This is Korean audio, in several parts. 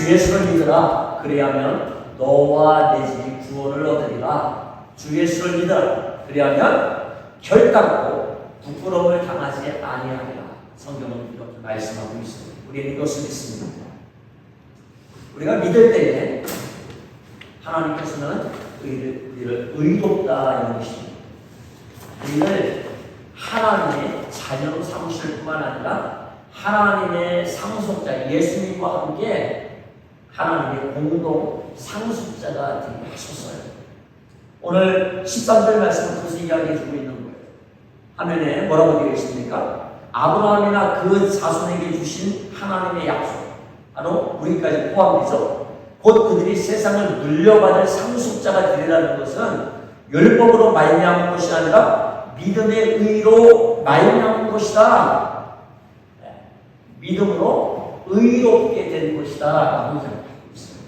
주 예수를 믿으라. 그리하면 너와 내 집이 구원을 얻으리라. 주 예수를 믿으라. 그리하면 결단코 부끄러움을 당하지 아니하리라. 성경은 이렇게 말씀하고 있습니다. 우리는 이것을 믿습니다. 우리가 믿을 때에 하나님께서는 우리를 의롭다 이런 것입니다. 우리를 하나님의 자녀로 삼으실 뿐만 아니라 하나님의 상속자 예수님과 함께 하나님의 공동 상속자가 되게 하셨어요. 오늘 13절 말씀은 그것을 이야기해 주고 있는 거예요. 화면에 뭐라고 되어 있습니까? 아브라함이나 그 자손에게 주신 하나님의 약속, 바로 우리까지 포함되죠. 곧 그들이 세상을 물려받을 상속자가 되리라는 것은 율법으로 말미암은 것이 아니라 믿음의 의로 말미암은 것이다. 믿음으로 의롭게 된 것이다 라고 생각하고 있습니다.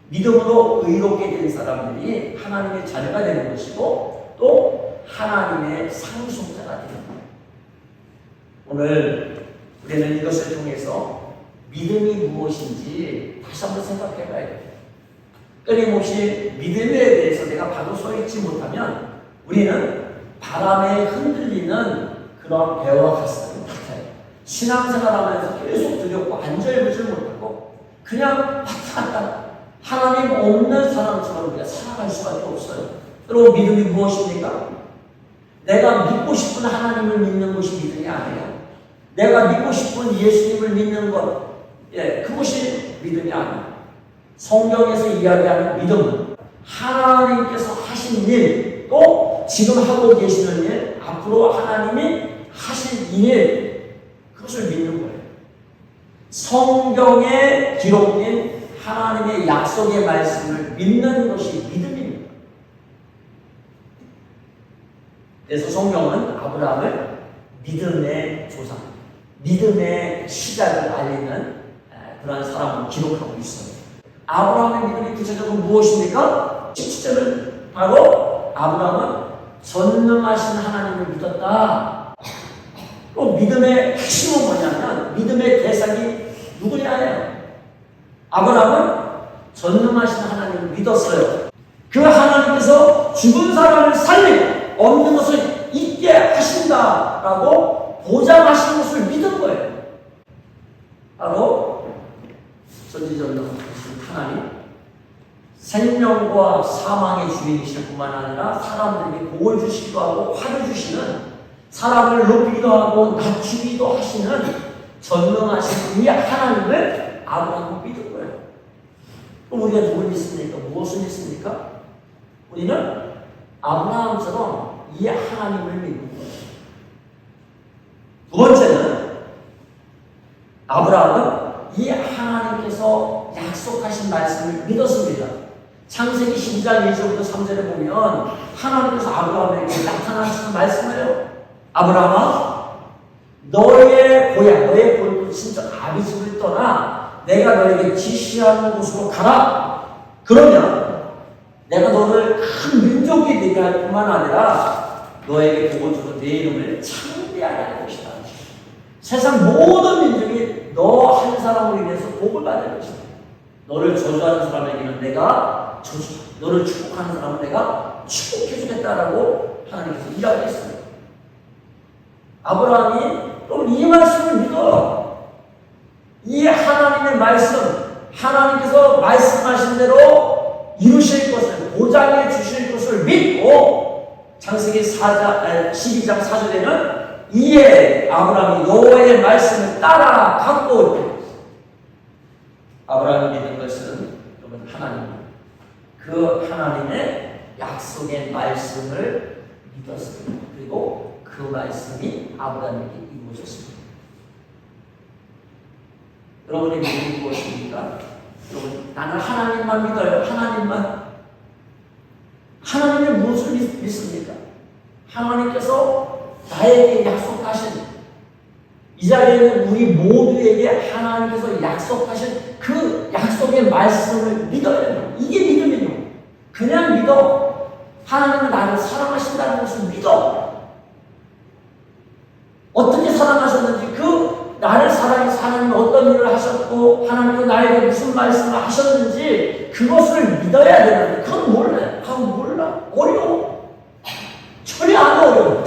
믿음으로 의롭게 된 사람들이 하나님의 자녀가 되는 것이고 또 하나님의 상속자가 되는 거예요. 오늘 우리는 이것을 통해서 믿음이 무엇인지 다시 한번 생각해 봐야 돼요. 끊임없이 믿음에 대해서 내가 바로 서 있지 못하면 우리는 바람에 흔들리는 그런 배와 같아요. 신앙생활하면서 계속 두렵고 안절부절 못하고 그냥 왔다 갔다 하나님 없는 사람처럼 우리가 살아갈 수밖에 없어요. 여러분 믿음이 무엇입니까? 내가 믿고 싶은 하나님을 믿는 것이 믿음이 아니에요. 내가 믿고 싶은 예수님을 믿는 것, 그것이 믿음이 아니에요. 성경에서 이야기하는 믿음은 하나님께서 하신 일, 또 지금 하고 계시는 일, 앞으로 하나님이 하실 일, 그것을 믿는 거예요. 성경에 기록된 하나님의 약속의 말씀을 믿는 것이 믿음입니다. 그래서 성경은 아브라함을 믿음의 조상, 믿음의 시작을 알리는 그러한 사람으로 기록하고 있어요. 아브라함의 믿음이 구체적으로 무엇입니까? 17절은 바로 아브라함은 전능하신 하나님을 믿었다. 또 믿음의 핵심은 뭐냐면 믿음의 대상이 누구냐예요. 아브라함은 전능하신 하나님을 믿었어요. 그 하나님께서 죽은 사람을 살리고 없는 것을 있게 하신다라고 보장하시는 것을 믿은 거예요. 바로 전지전능하신 하나님, 생명과 사망의 주인이실 뿐만 아니라 사람들에게 복을 주시기도 하고 화를 주시는, 사람을 높이기도 하고 낮추기도 하시는 전능하신 이 하나님을 아브라함은 믿은 거예요. 그럼 우리가 누굴 믿습니까? 무엇을 믿습니까? 우리는 아브라함처럼 이 하나님을 믿는 거예요. 두 번째는 아브라함은 이 하나님께서 약속하신 말씀을 믿었습니다. 창세기 12장 1절부터 3절에 보면 하나님께서 아브라함에게 나타나시는 말씀이에요. 아브라함아, 너의 고향, 너의 본토 친척 아비 집을 떠나 내가 너에게 지시하는 곳으로 가라. 그러면 내가 너를 큰 민족이 되게 할 뿐만 아니라 너에게 복을 주고 내 이름을 창대하게 할 것이다. 세상 모든 민족이 너 한 사람으로 인해서 복을 받을 것이다. 너를 저주하는 사람에게는 내가 저주, 너를 축복하는 사람은 내가 축복해주겠다라고 하나님께서 이야기했어요. 아브라함이 또 이 말씀을 믿어. 이 하나님의 말씀, 하나님께서 말씀하신 대로 이루실 것을, 보장해 주실 것을 믿고 창세기 12장 4절에는 이에 아브라함이 여호와의 말씀을 따라갔고, 아브라함이 믿은 것은 여러분 하나님입니다. 그 하나님의 약속의 말씀을 믿었습니다. 그리고 그 말씀이 아브라함에게 이루어졌습니다. 여러분의 믿음이 무엇입니까? 여러분, 나는 하나님만 믿어요. 하나님만. 하나님의 무엇을 믿습니까? 하나님께서 나에게 약속하신, 이 자리에는 우리 모두에게 하나님께서 약속하신 그 약속의 말씀을 믿어야 돼요. 이게 믿음이에요. 그냥 믿어. 하나님은 나를 사랑하신다는 것을 믿어. 어떻게 사랑하셨는지 그 나를 사랑해서 하나님이 어떤 일을 하셨고 하나님이 나에게 무슨 말씀을 하셨는지 그것을 믿어야 되는데 그건 몰라요. 그건 몰라. 어려워. 전혀 안 어려워.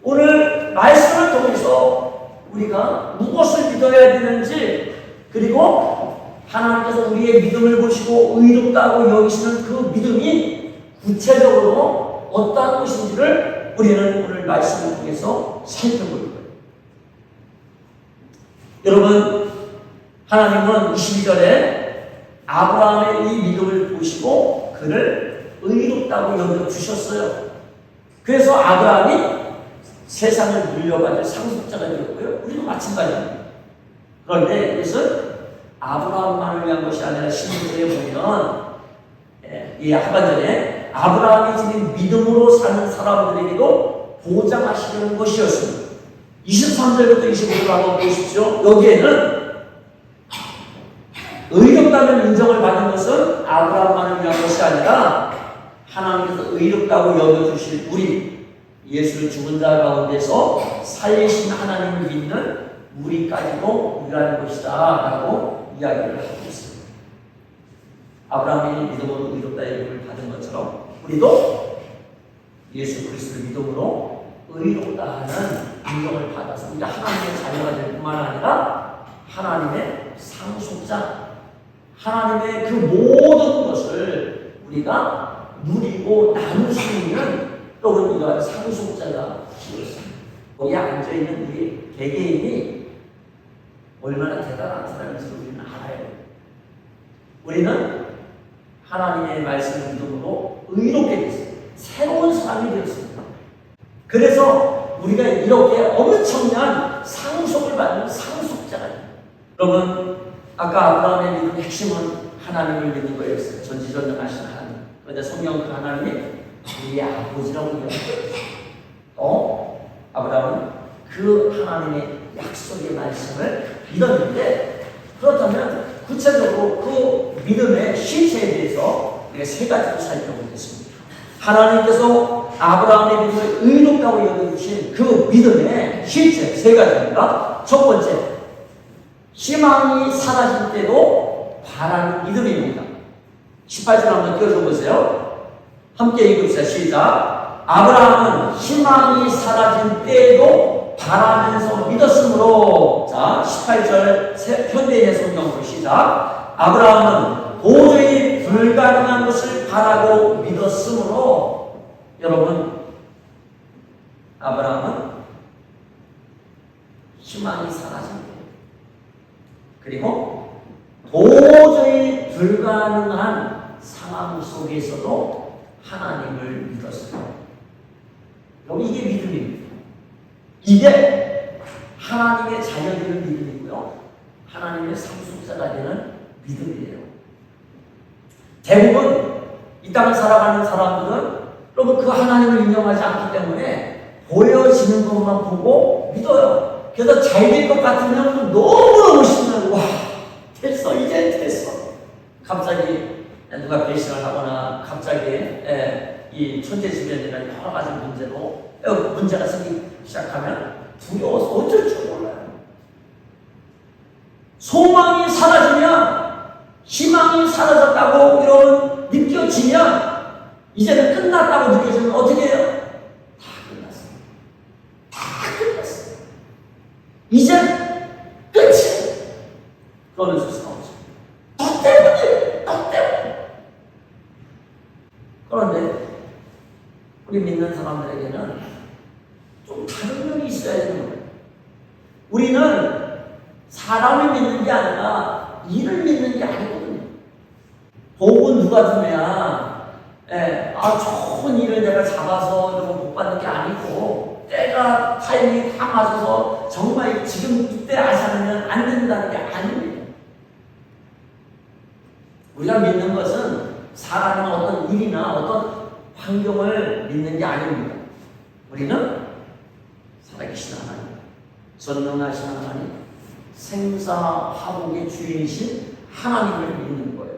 오늘 말씀을 통해서 우리가 무엇을 믿어야 되는지 그리고 하나님께서 우리의 믿음을 보시고 의롭다고 여기시는 그 믿음이 구체적으로 어떠한 것인지를 우리는 오늘 말씀을 통해서 살펴볼 거예요. 여러분, 하나님은 22절에 아브라함의 이 믿음을 보시고 그를 의롭다고 여겨주셨어요. 그래서 아브라함이 세상을 물려받을 상속자가 되었고요. 우리도 마찬가지입니다. 그런데 이것은 아브라함만을 위한 것이 아니라 신구절에 보면 이 하반절에 아브라함이 지닌 믿음으로 사는 사람들에게도 보장하시려는 것이었습니다. 23절부터 25절 한번 보십시오. 여기에는 의롭다는 인정을 받은 것은 아브라함만을 위한 것이 아니라 하나님께서 의롭다고 여겨주실 우리 예수를 죽은 자 가운데서 살리신 하나님을 믿는 우리까지도 유일한 것이다 라고 이야기를 하고 있습니다. 아브라함이 믿음으로 의롭다 이름을 받은 것처럼 우리도 예수 그리스도를 믿음으로 의롭다 하는 인정을 받아서 우리가 하나님의 자녀가 될 뿐만 아니라 하나님의 상속자, 하나님의 그 모든 것을 우리가 누리고 나눌 수 있는 또는 우리가 상속자가 되었습니다. 거기에 앉아있는 우리 개개인이 얼마나 대단한 사람인지 우리는 알아요. 우리는 하나님의 말씀을 믿음으로 의롭게 됐어요. 새로운 사람이 되었습니다. 그래서 우리가 이렇게 엄청난 상속을 받는 상속자가 됩니다. 여러분, 아까 아브라함의 믿음의 핵심은 하나님을 믿는 거였어요. 전지전능하신 하나님. 그런데 성경 그 하나님이 우리의 아버지라고 이야기해요. 아브라함은 그 하나님의 약속의 말씀을 믿었는데, 그렇다면 구체적으로 그 믿음의 실체에 대해서 우리가 세 가지로 살펴보겠습니다. 하나님께서 아브라함의 믿음을 의롭다고 여겨주신 그 믿음의 실체 세 가지입니다. 첫 번째, 희망이 사라질 때도 바라는 믿음입니다. 18절 한번 띄워줘 보세요. 함께 읽읍시다. 시작. 아브라함은 희망이 사라진 때에도 바라면서 믿었으므로. 자, 18절 현대인의 성경으로 시작. 아브라함은 도저히 불가능한 것을 바라고 믿었으므로. 여러분, 아브라함은 희망이 사라진 때 그리고 도저히 불가능한 상황 속에서도 하나님을 믿었어요. 여기 이게 믿음입니다. 이게 하나님의 자녀되는 믿음이고요. 하나님의 상속자가 되는 믿음이에요. 대부분 이 땅을 살아가는 사람들은 여러분 그 하나님을 인정하지 않기 때문에 보여지는 것만 보고 믿어요. 그래서 잘 될 것 같으면 너무너무 신나고 와 됐어 이제 됐어. 갑자기 누가 배신을 하거나 갑자기 이 천재지변이나 여러 가지 문제로 문제가 생기기 시작하면 두려워서 어쩔 줄 몰라요. 소망이 사라지면 희망이 사라졌다고 이런 느껴지면 이제는 끝났다고 느껴지면 어떻게 해요? 다 끝났어요. 다 끝났어요. 이제 끝이에요. 그러면서 싸우죠. 너 때문에, 너 때문에. 그런데 우리 믿는 사람들에게는 좀 다른 면이 있어야 되는 거예요. 우리는 사람을 믿는 게 아니라 일을 믿는 게 아니거든요. 복은 누가 주냐? 좋은 일을 내가 잡아서 이런 거 못 받는 게 아니고 때가 타이밍이 다 맞아서 정말 지금 이때 하지 않으면 안 된다는 게 아닙니다. 우리가 믿는 것은 사람이나 어떤 일이나 어떤 환경을 믿는 게 아닙니다. 우리는 살아계신 하나님, 전능하신 하나님, 생사화복의 주인이신 하나님을 믿는 거예요.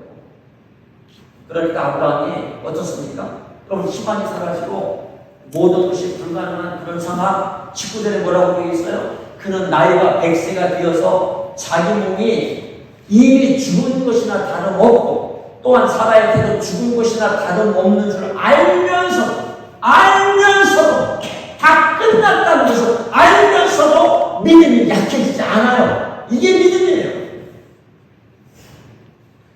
그러니까 아브라함이 어떻습니까? 그럼 희망이 사라지고 모든 것이 불가능한 그런 상황, 19절에 뭐라고 되어 있어요? 그는 나이가 100세가 되어서 자기 몸이 이미 죽은 것이나 다름없고 또한 살아야 해도 죽은 것이나 다름없는 줄 알면서도 다 끝났다는 것을 알면서도 믿음이 약해지지 않아요. 이게 믿음이에요.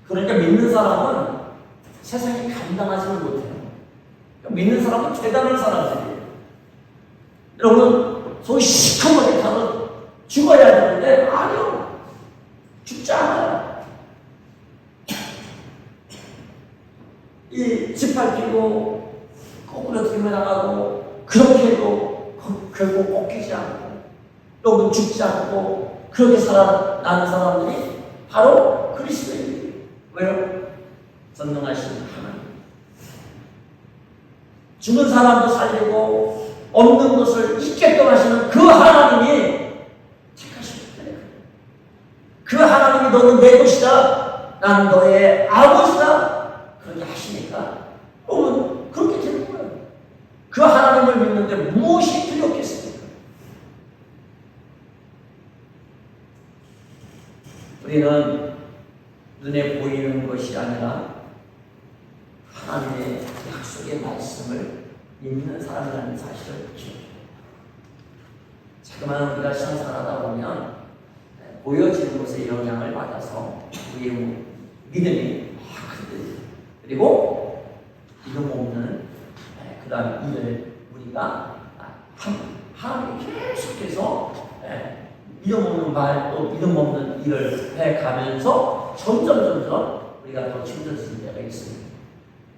그러니까 믿는 사람은 세상이 감당하지는 못해요. 믿는 사람은 대단한 사람들이에요. 여러분, 소위 시커멓게 타면 죽어야 되는데 아니요. 죽지 않아요. 이 짓밟히고 꼬꾸라뜨림에 나가고 그렇게 해도 결국 꺾이지 않고 여러분 죽지 않고 그렇게 살아나는 사람들이 바로 그리스도인이에요. 왜요? 전능하신 하나님. 죽은 사람도 살리고 없는 것을 있게끔 하시는 그 하나님이 택하셨기 때문에 그 하나님이 너는 내 것이다. 나는 너의 아버지다. 그렇게 하시니까 여러분 그렇게 되는 거예요. 그 하나님을 믿는데 무엇이 두렵겠습니까? 우리는 눈에 보이는 것이 아니라 하나님의 약속의 말씀을 믿는 사람이라는 사실을 기억해요. 자꾸만 우리가 신앙생활하다 보면 보여지는 것에 영향을 받아서 우리의 믿음이 확 흔들려요. 그리고 믿음 없는 그 다음 일을 우리가 하나님이 계속해서 믿음 없는 말 또 믿음 없는 일을 해가면서 점점 우리가 더 힘들어지는 때가 있습니다.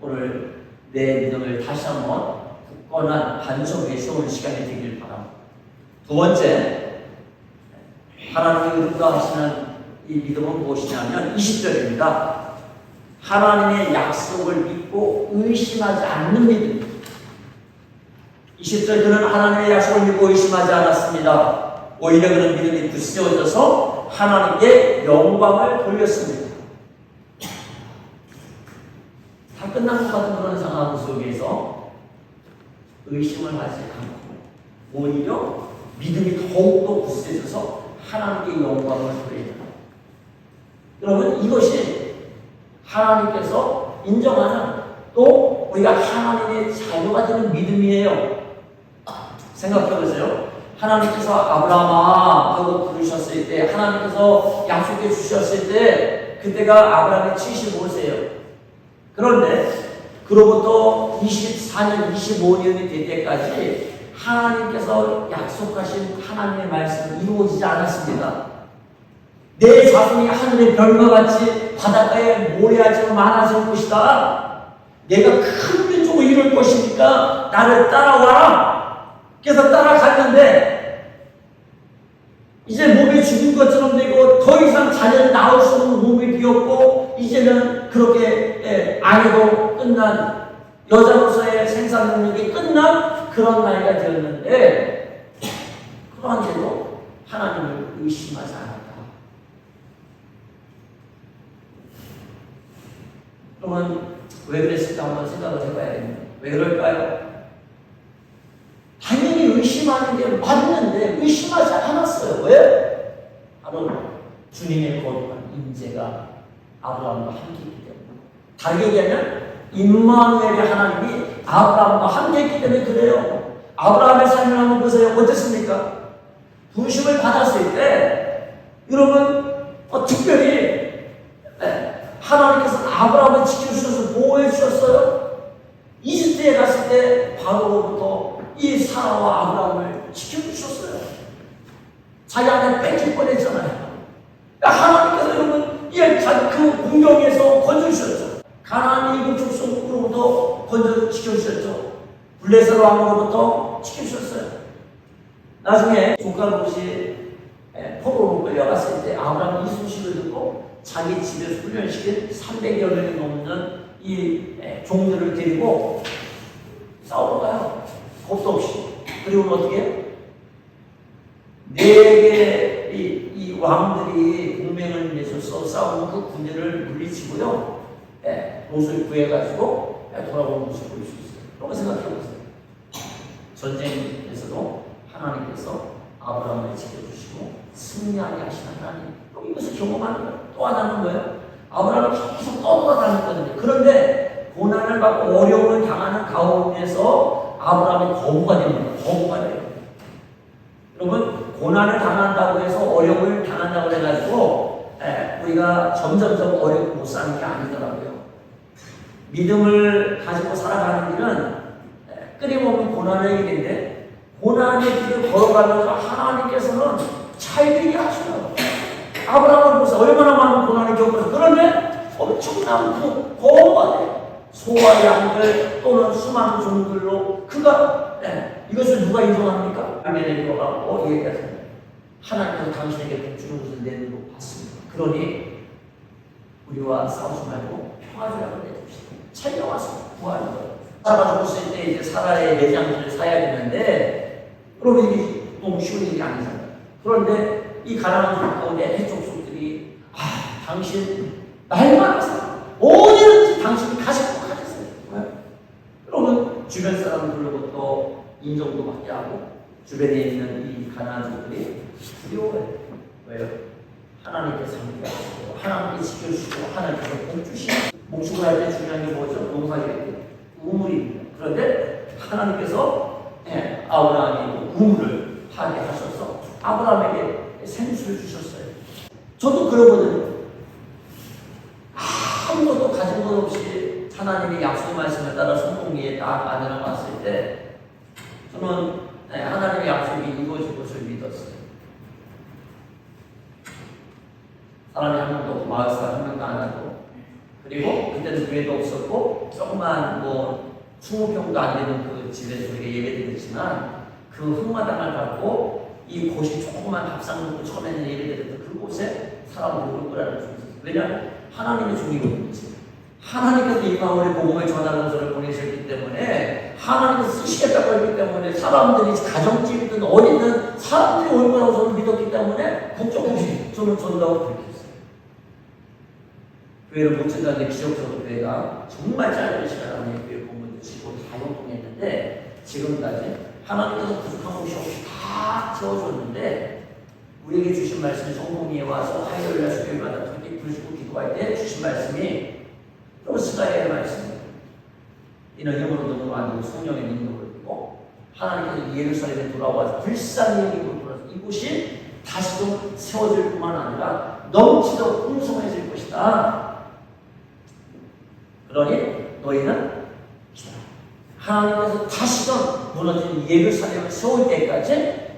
오늘 내 믿음을 다시 한번 굳건한 반성에 세우는 시간이 되길 바랍니다. 두 번째, 하나님이 우리가 하시는 이 믿음은 무엇이냐면 20절입니다. 하나님의 약속을 믿고 의심하지 않는 믿음. 20절 그는 하나님의 약속을 믿고 의심하지 않았습니다. 오히려 그는 믿음이 굳세워져서 하나님께 영광을 돌렸습니다. 다 끝난 것 같은 그런 상황 속에서 의심을 하지 않고 오히려 믿음이 더욱더 굳세져서 하나님께 영광을 돌립니다. 여러분 이것이 하나님께서 인정하는 또 우리가 하나님의 자녀가 되는 믿음이에요. 생각해보세요. 하나님께서 아브라함아 하고 부르셨을 때 하나님께서 약속해 주셨을 때 그때가 아브라함의 75세예요. 그런데 그로부터 24년, 25년이 될 때까지 하나님께서 약속하신 하나님의 말씀은 이루어지지 않았습니다. 내 자손이 하늘의 별과 같이 바닷가에 모래알처럼 많아질 것이다. 내가 큰 민족을 이룰 것이니까 나를 따라와라. 그래서 따라갔는데 이제 몸이 죽은 것처럼 되고 더 이상 자녀는 나올 수 없는 몸이 되었고 이제는 그렇게 아내도 끝난 여자로서의 생산 능력이 끝난 그런 나이가 되었는데 그러한데도 하나님을 의심하지 않았다. 그러면 왜 그랬을까 한번 생각을 해봐야겠네요. 왜 그럴까요? 당연히 의심하는 게 맞는데 의심하지 않았어요. 왜? 바로 주님의 거룩한 임재가 아브라함과 함께했기 때문에. 다르게 얘기하면 임마누엘의 하나님이 아브라함과 함께했기 때문에 그래요. 아브라함의 삶을 한번 보세요. 어땠습니까? 부르심을 받았을 때 여러분 특별히 하나님께서는 아브라함을 지켜주셔서 보호해 주셨어요. 이집트에 갔을 때 바로로부터 이 사라와 아브라함을 지켜주셨어요. 자기 아내 뺏길 뻔했잖아요. 하나님께서 여러분 그 공경에서 건져주셨죠. 가나안 이국 족속으로부터 건져 지켜주셨죠. 블레셋 왕으로부터 지켜주셨어요. 나중에 조카 롯이 포로로 끌려갔을 때 아브라함이 이 소식을 듣고 자기 집에서 훈련시킨 300여 명이 넘는 이 종들을 데리고 싸우러 가요. 겁도 없이. 그리고 어떻게 해요? 4개의 이 왕들이 동맹을 맺어서 싸우는 그 군대를 물리치고요. 롯을 구해가지고 돌아오는 모습을 볼 수 있어요. 그런 거 생각해보세요. 전쟁에서도 하나님께서 아브라함을 지켜주시고 승리하게 하시는 하나님. 또 이것을 경험하는 거예요. 또 하나는 뭐예요? 아브라함이 계속 떠돌아다녔거든요. 그런데 고난을 받고 어려움을 당하는 가운데서 아브라함이 거부가 됩니다. 거부가 돼요. 여러분, 고난을 당한다고 해서 어려움을 당한다고 해가지고 우리가 점점점 어렵고 못 사는 게 아니더라고요. 믿음을 가지고 살아가는 길은 끊임없는 고난의 길인데, 고난의 길을 걸어가면서 하나님께서는 잘 하셔요. 아브라함을 보세요. 얼마나 많은 고난을 겪어서. 그런데 엄청난 그 거부가 돼요. 소와 양들 또는 수많은 종들로 그가 이것을 누가 인정합니까? 아멘에 들어가고 얘기하잖아요. 하나님께서 당신에게 복주는 것을 내는 거 봤습니다. 그러니 우리와 싸우지 말고 평화주약을 내줍시다. 찾아와서 구하는 거예요. 사라가 죽었을 때 이제 사라의 내장들을 사야 되는데, 여러분 이게 너무 쉬운 일이 아니잖아요. 그런데 이 가난한 족 가운데 해족속들이 당신 날만 하세요. 어디든지 당신이 가시고 가셨어요. 네? 여러분 주변 사람들로부터 인정도 받게 하고 주변에 있는 이 가난한 족들이 두려워해요. 왜요? 하나님께서 함께하시고 하나님께 지켜주시고 하나님께서 복 주시고 목축을 할 때 중요한 게 뭐죠? 농사일 우물입니다. 그런데 하나님께서 아브라함이 우물을 하게 하셔서 아브라함에게 생수를 주셨어요. 저도 그러거든요. 아무것도 가진 것 없이 하나님의 약속의 말씀을 따라 성공리에 딱 안으러 왔을 때 저는 하나님의 약속이 이루어질 것을 믿었어요. 사람이 한 명도 없고 마을 사람 한 명도 안 하고, 그리고 그때는 교회도 없었고 조그만 20평도 안 되는 그 집에서 우리가 예배드렸지만 그 흙마당을 갖고 이 곳이 조그만 밥상 놓고 처음에는 예배드렸던 그곳에 사람들이 올 거라는 것을 있었어요. 왜냐하면 하나님의 종이거든요. 하나님께서 이 마을에 복음을 전하는 것을 보내셨기 때문에, 하나님께서 쓰시겠다고 했기 때문에, 사람들이 가정집이든 어디든 사람들이 올 거라고 저는 믿었기 때문에 걱정 없이 저는 전도하고 그렇게 했어요. 교회를 못 찾았는데 기적적으로 교회가 정말 짧은 시간 안에 교회 본문도 치고 다 형통했는데, 지금까지 하나님께서 부족한 것이 없이 다 채워줬는데, 우리에게 주신 말씀이 성공리에 와서 화요일날 수요일마다 그렇게 부르시고 기도할 때 주신 말씀이 또 스가랴의 말씀이에요. 이는 영으로 능으로 안 되고 성령의 능력을 주고 하나님께서 예루살렘에 돌아와서 불쌍히 여기고 돌아서 이곳이 다시도 세워질 뿐만 아니라 넘치도록 풍성해질 것이다. 그러니 너희는 기다려. 하나님께서 다시도 무너진 예루살렘을 세울 때까지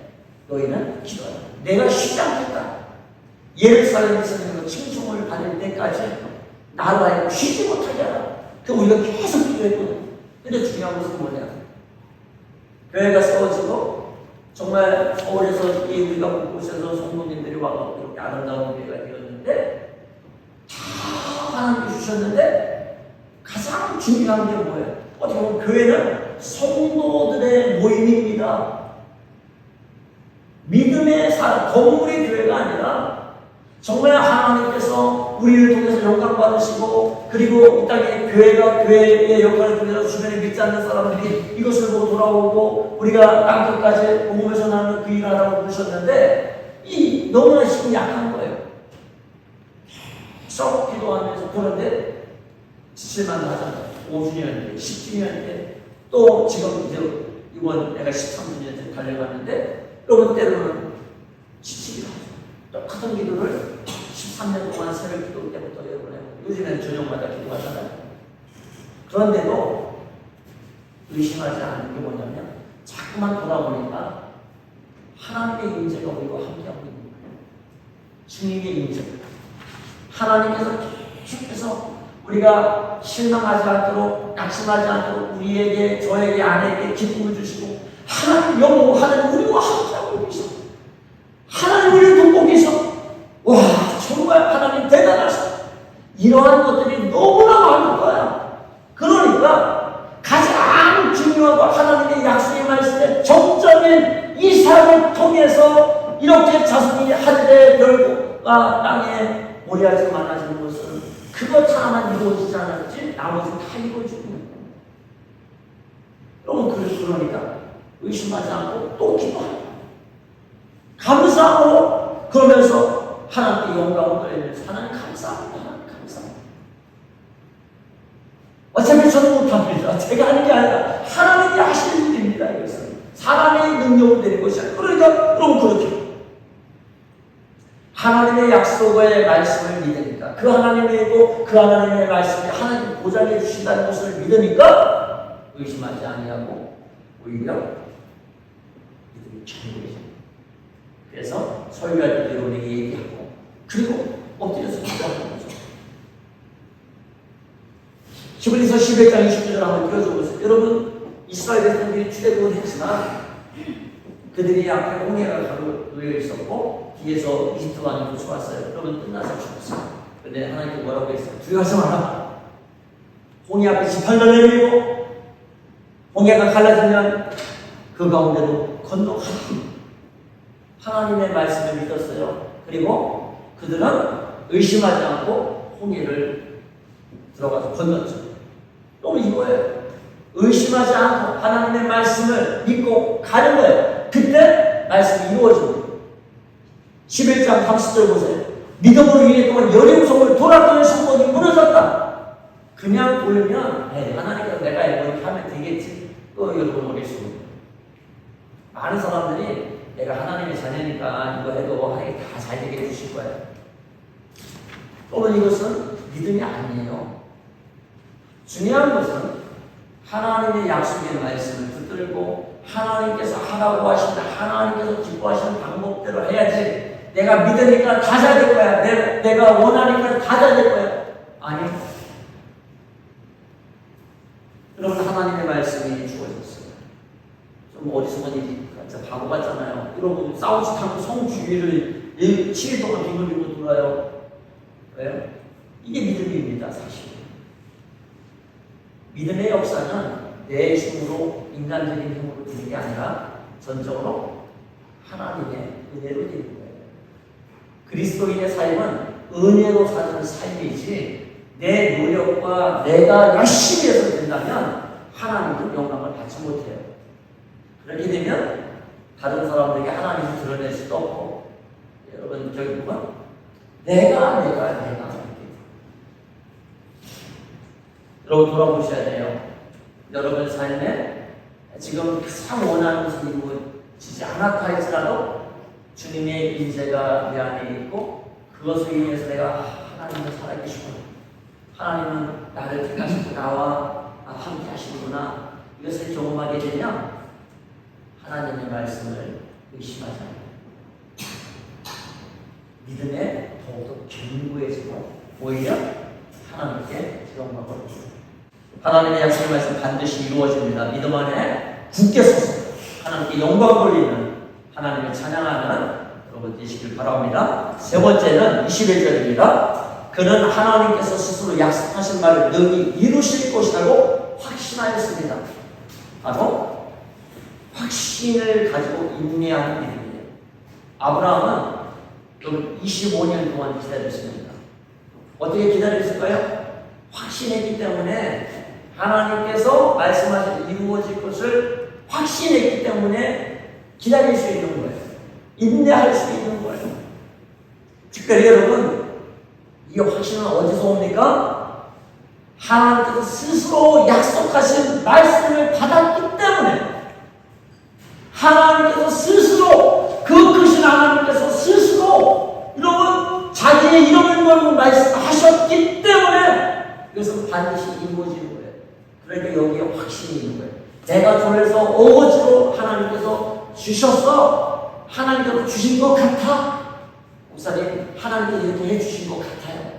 너희는 기도하라. 내가 쉬지 않겠다. 예루살렘에서 내가 칭송을 받을 때까지 나라에 쉬지 못하게 하라. 그 우리가 계속 기도했거든요. 근데 중요한 것은 뭐냐? 교회가 세워지고 정말 서울에서 우리가 곳곳에서 성도님들이 와서 이렇게 아름다운 교회가 되었는데, 다 하나님께 주셨는데 가장 중요한 게 뭐예요? 어떻게 보면 교회는 성도들의 모임입니다. 믿음의 사람, 건물의 교회가 아니라 정말 하나님께서 우리를 통해서 영광 받으시고, 그리고 이 땅에 교회가 교회의 역할을 통해서 주변에 믿지 않는 사람들이 이것을 보고 돌아오고 우리가 땅끝까지 복음을 전하는 그 일을 하라고 부르셨는데, 이 너무나 힘이 약한 거예요. 계속 기도하면서. 그런데 지칠만도 하잖아요. 5주년 때, 10주년 때, 또 지금 이제 이번 내가 13주년째 달려갔는데, 여러분 때로는 지치기도 하죠. 똑같은 기도를 13년 동안 새벽 기도 때부터 여러분 요즘에는 저녁마다 기도하잖아요. 그런데도 의심하지 않는 게 뭐냐면, 자꾸만 돌아보니까 하나님의 임재가 우리와 함께하고 있는 거예요. 주님의 임재. 하나님께서 계속해서 우리가 실망하지 않도록, 낙심하지 않도록 우리에게, 저에게, 아내에게 기쁨을 주시고, 하나님 영호, 하나님 우리와 함께하고 계셔. 하나님 우리를 돕고 계셔. 와, 정말 하나님 대단하셔. 이러한 것들이 너무나 많은 거야. 그러니까 가장 중요하고 하나님의 약속의 말씀에 정점인 이삭을 통해서 이렇게 자손이 하늘의 별과 땅에 오래하지 많아지는 것은 그것 하나만 이루어지지 않았지 나머지는 다 이루어지고 있는 거예요. 여러분, 그러니까 의심하지 않고 또 기도하라. 감사하고 그러면서 하나님께 영광을 돌리면서 하나님 감사합니다. 하나님 감사합니다. 어차피 저는 못합니다. 제가 하는 게 아니라 하나님이 하시는 일입니다. 이것은 사람의 능력을 내는 것이 아니라 그러니까 그럼 그렇게 하나님의 약속의 말씀을 믿으니까 그 하나님의 그 하나님의 말씀이 하나님 보장해 주신다는 것을 믿으니까 의심하지 아니하고 오히려 믿음이 전부해집니다. 그래서 설교할 때 여러분에게 얘기하고 그리고 엎드려서 기도하는 거죠. 히브리서 11장 20절 한번 읽어줘보세요. 여러분 이스라엘 백성들이 출애굽을 했지만 그들이 앞에 홍해가 놓여 있었고 뒤에서 이집트 왕이 쫓아왔어요. 여러분 끝나서 죽었어요. 근데 하나님께 뭐라고 했어요? 두려워하지 마라. 홍해 앞에 지팡이를 내밀고 홍해가 갈라지면 그 가운데로 건너가라. 하나님의 말씀을 믿었어요. 그리고 그들은 의심하지 않고 홍해를 들어가서 건넜죠. 또 이거예요. 의심하지 않고 하나님의 말씀을 믿고 가는 거예요. 그때 말씀이 이루어집니다. 11장 30절 보세요. 믿음으로 위에 동안 여리고성을 돌았더니 성벽이 무너졌다. 그냥 보면 하나님께서 내가 이렇게 하면 되겠지. 또 여러분 어리석은 많은 사람들이 내가 하나님의 자녀니까 이거 해도 하나님이 다 잘 되게 해주실 거예요. 또는 이것은 믿음이 아니에요. 중요한 것은 하나님의 약속의 말씀을 붙들고 하나님께서 하라고 하신다. 하나님께서 기뻐하시는 방법대로 해야지. 내가 믿으니까 다 잘 될 거야. 내가 원하니까 다 잘 될 거야. 아니요. 여러분 하나님의 말씀이 주어졌어요. 좀 어리석은 일이 진짜 바보 같잖아요. 여러분 싸우지 않고 성 주위를 7일 동안 빙글빙글 돌아요. 왜요? 이게 믿음입니다. 사실. 믿음의 역사는 내 힘으로 인간적인 힘으로 되는 게 아니라 전적으로 하나님의 은혜로 되는 거예요. 그리스도인의 삶은 은혜로 사는 삶이지 내 노력과 내가 열심히 해서 된다면 하나님은 영광을 받지 못해요. 그렇게 되면 다른 사람들에게 하나님을 드러낼 수도 없고 여러분 결국은 내가 여러분 돌아보셔야 돼요. 여러분 삶에 지금 가장 원하는 것을 이루어지지 않았다 할지라도 주님의 인재가 내 안에 있고 그것을 인해서 내가 하나님을 살아계시구나. 하나님은 나를 택하시고 나와 함께 하시는구나. 이것을 경험하게 되면 하나님의 말씀을 의심하지 않아요. 믿음에 더욱더 견고해지고 오히려 하나님께 영광을 드립니다. 하나님의 약속의 말씀 반드시 이루어집니다. 믿음 안에 굳게 서서 하나님께 영광 돌리는 하나님을 찬양하는 여러분 되시길 바랍니다. 세 번째는 21절입니다. 그는 하나님께서 스스로 약속하신 말을 능히 이루실 것이라고 확신하였습니다. 바로 확신을 가지고 인내하는 믿음이에요. 아브라함은 25년 동안 기다렸습니다. 어떻게 기다렸을까요? 확신했기 때문에 하나님께서 말씀하신 이루어질 것을 확신했기 때문에 기다릴 수 있는 거예요. 인내할 수 있는 거예요. 특별히 여러분 이 확신은 어디서 옵니까? 하나님께서 스스로 약속하신 말씀을 받았기 때문에 하나님께서 스스로 그 크신 하나님께서 스스로 여러분 자기의 이름을 걸고 말씀하셨기 때문에 이것은 반드시 이루어지는 거예요. 그러니까 여기에 확신이 있는 거예요. 내가 졸려서 어거지로 하나님께서 주셔서 하나님께서 주신 것 같아? 목사님 하나님께서 이렇게 해주신 것 같아요?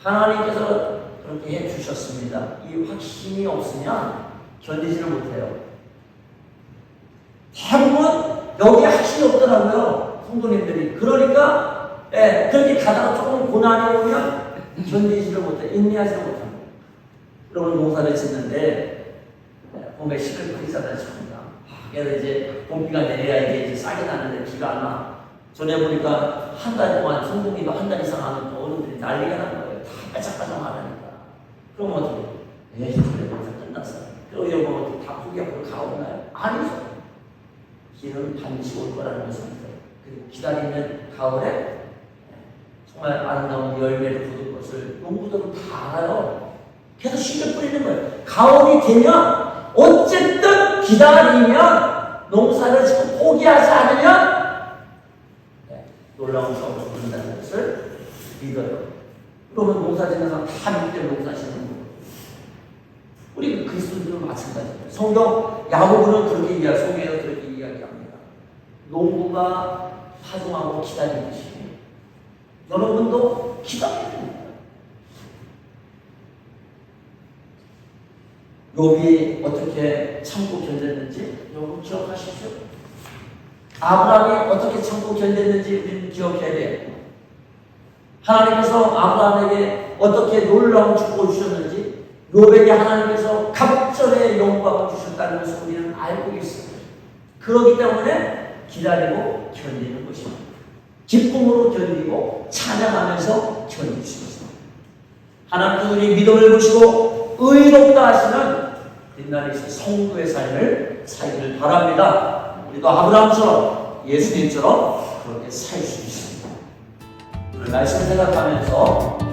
하나님께서 그렇게 해주셨습니다. 이 확신이 없으면 견디지를 못해요. 대부분 여기에 확신이 없더라고요. 성도님들이. 그러니까 그렇게 가다가 조금 고난이 오면 견디지를 못해. 인내하지를 못합니다. 여러분 농사를 짓는데 봄에 씨를 뿌리잖아요. 그래서 이제 봄비가 내려야 이게 이제 싹이 나는데 비가 안 와. 전에 보니까 한 달 동안 성공비도 한 달 이상 안 오니까 어른들이 난리가 난 거예요. 다 빼짝빼짝 말하니까. 그럼 어떻게? 그래 농사 끝났어. 그리고 여러분 다 포기하고 가오나요? 아니죠. 비는 반드시 올 거라는 것을 믿어요. 그리고 기다리는 가을에 정말 아름다운 열매를 거둘 것을 농부들은 다 알아요. 계속 씨를 뿌리는 거예요. 가을이 되면 어쨌든 기다리면 농사를 지금 포기하지 않으면 놀라운 성과를 얻는다는 것을 믿어요. 그러면 농사 짓는 사람 다 믿기 때문에 농사 짓는 거예요. 우리 그리스도인들은 마찬가지예요. 성경 야고보는 그렇게 이야기해요. 성경에서 그렇게 이야기합니다. 농부가 파종하고 기다리듯이 여러분도 기다려야 됩니다. 욥이 어떻게 참고 견뎠는지 여러분 기억하십시오. 아브라함이 어떻게 참고 견뎠는지 우리는 기억해야 돼요. 하나님께서 아브라함에게 어떻게 놀라운 축복을 주셨는지, 욥에게 하나님께서 갑절의 영광을 주셨다는 것을 우리는 알고 있습니다. 그렇기 때문에 기다리고 견디는 것입니다. 기쁨으로 견디고 찬양하면서 견디시겠습니다. 하나님께서 우리 믿음을 보시고 의롭다 하시는 옛날에 성도의 삶을 살기를 바랍니다. 우리도 아브라함처럼 예수님처럼 그렇게 살 수 있습니다. 오늘 말씀 생각하면서